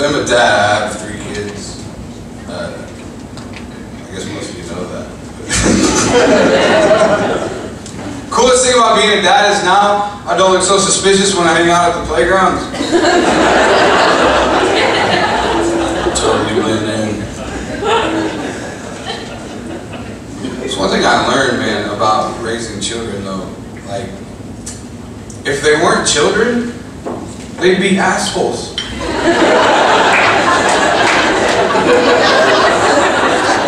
So I'm a dad. I have 3 kids. I guess most of you know that. Coolest thing about being a dad is now I don't look so suspicious when I hang out at the playgrounds. Totally blend in. It's one thing I learned, man, about raising children, though. Like, if they weren't children, they'd be assholes.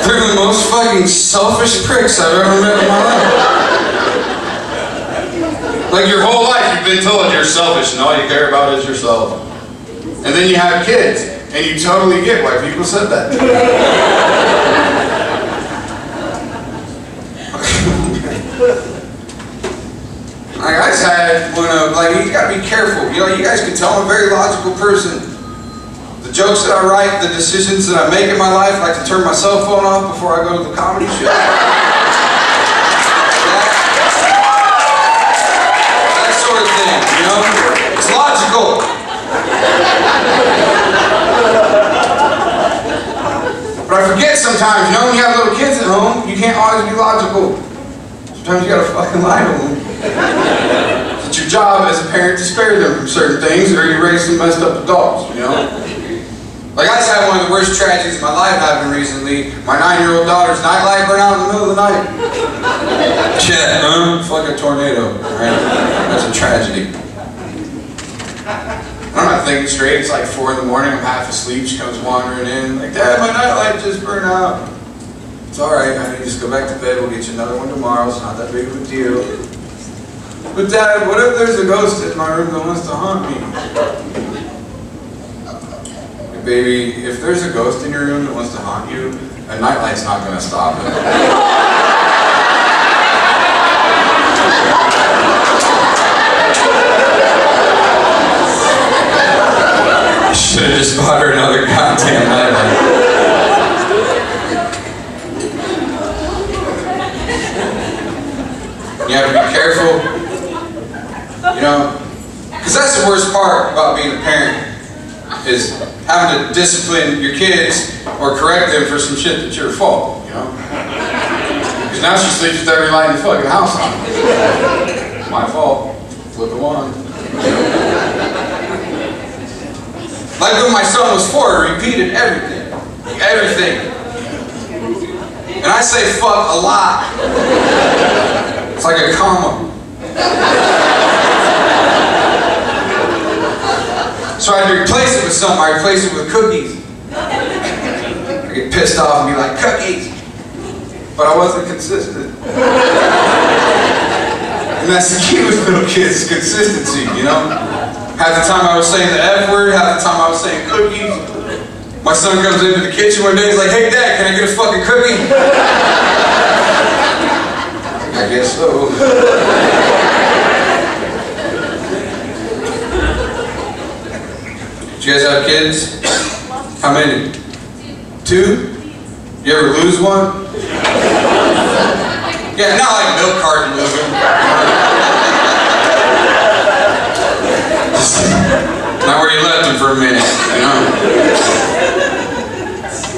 They're the most fucking selfish pricks I've ever met in my life. Like your whole life you've been told you're selfish and all you care about is yourself. And then you have kids and you totally get why people said that. Like I just had one of, like, you gotta be careful. You know, you guys can tell I'm a very logical person. The jokes that I write, the decisions that I make in my life, I like to turn my cell phone off before I go to the comedy show. That sort of thing, you know? It's logical. But I forget sometimes, you know, when you have little kids at home, you can't always be logical. Sometimes you gotta fucking lie to them. It's your job as a parent to spare them from certain things, or you raise some messed up adults, you know? Like I just had one of the worst tragedies in my life happen recently. My 9-year-old daughter's nightlight burnt out in the middle of the night. Shit, it's like a tornado, right? That's a tragedy. I'm not thinking straight. It's like 4 in the morning. I'm half asleep. She comes wandering in, like, Dad, my nightlight just burned out. It's all right, honey. Just go back to bed. We'll get you another one tomorrow. It's not that big of a deal. But Dad, what if there's a ghost in my room that wants to haunt me? Hey, baby, if there's a ghost in your room that wants to haunt you, a nightlight's not going to stop it. Should have just bought her another goddamn nightlight. You have to be careful, you know, because that's the worst part about being a parent, is having to discipline your kids or correct them for some shit that's your fault, you know. Because now she sleeps with every light in the fucking house on. My fault. Flip the wand. Like when my son was 4, he repeated everything. Everything. And I say fuck a lot. It's like a comma. So I had to replace it with something. I replaced it with cookies. I get pissed off and be like, cookies! But I wasn't consistent. And that's the key with little kids, consistency, you know? Half the time I was saying the F word, half the time I was saying cookies. My son comes into the kitchen one day, he's like, hey Dad, can I get a fucking cookie? I guess so. Do you guys have kids? How many? 2? You ever lose one? Yeah, not like milk carton losing. Not where you left them for a minute, you know?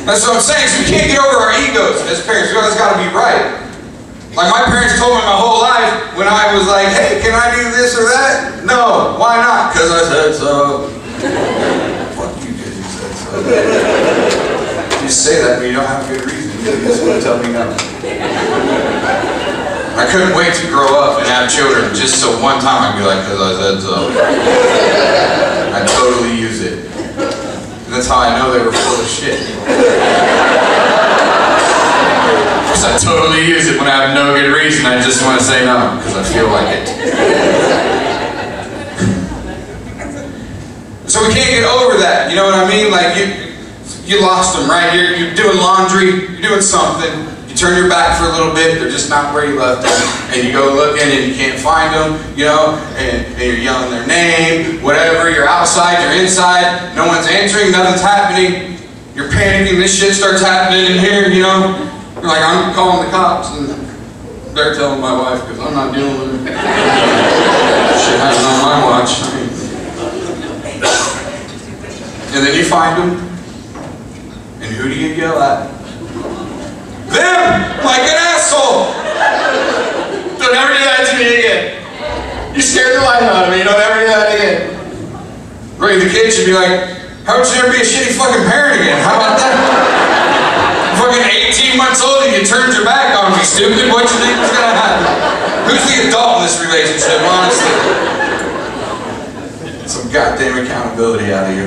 That's what I'm saying, so we can't get over our egos as parents. We always gotta be right. Like my parents told me my whole life when I was like, hey, can I do this or that? No, why not? Because I said so. Fuck you, because you said so. You say that when you don't have a good reason. You just want to tell me no. I couldn't wait to grow up and have children just so one time I'd be like, because I said so. I totally use it. And that's how I know they were full of shit. Because I totally use it when I have no good reason. I just want to say no, because I feel like it. So we can't get over that, you know what I mean? Like, you lost them, right? You're doing laundry, you're doing something. You turn your back for a little bit, they're just not where you left them. And you go looking and you can't find them, you know, and you're yelling their name, whatever. You're outside, you're inside, no one's answering, nothing's happening. You're panicking, this shit starts happening in here, you know. You're like, I'm calling the cops, and they're telling my wife, because I'm not dealing with it. Shit happens on my watch. And then you find them. And who do you yell at? Them! Like an asshole! Don't ever do that to me again. You scared the life out of me. Don't ever do that again. Right, the kids should be like, how would you never be a shitty fucking parent again? How about that? Fucking 18 months old and you turned your back on me, stupid. What you think is gonna happen? Who's the adult in this relationship, honestly? Some goddamn accountability out of you.